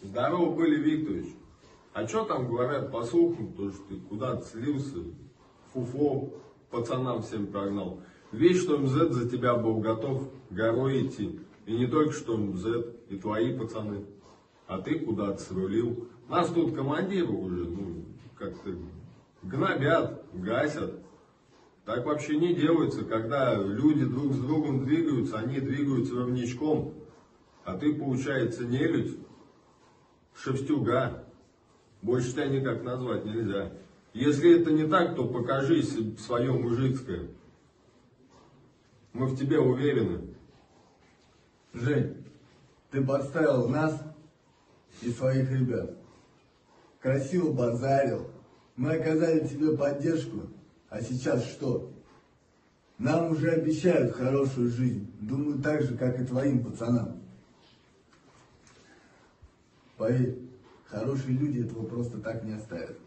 Здорово были, Викторович. А что там говорят по слухам, то, что ты куда-то слился, фуфло пацанам всем прогнал. Видишь, что МЗ за тебя был готов горой идти. И не только что МЗ, и твои пацаны. А ты куда-то срулил. Нас тут командиры уже, как-то гнобят, гасят. Так вообще не делается, когда люди друг с другом двигаются, они двигаются ровничком. А ты, получается, нелюдь, шерстюга. Больше тебя никак назвать нельзя. Если это не так, то покажись свое мужицкое. Мы в тебе уверены. Жень, ты подставил нас и своих ребят. Красиво базарил. Мы оказали тебе поддержку. А сейчас что? Нам уже обещают хорошую жизнь. Думаю, так же, как и твоим пацанам. Поверь, хорошие люди этого просто так не оставят.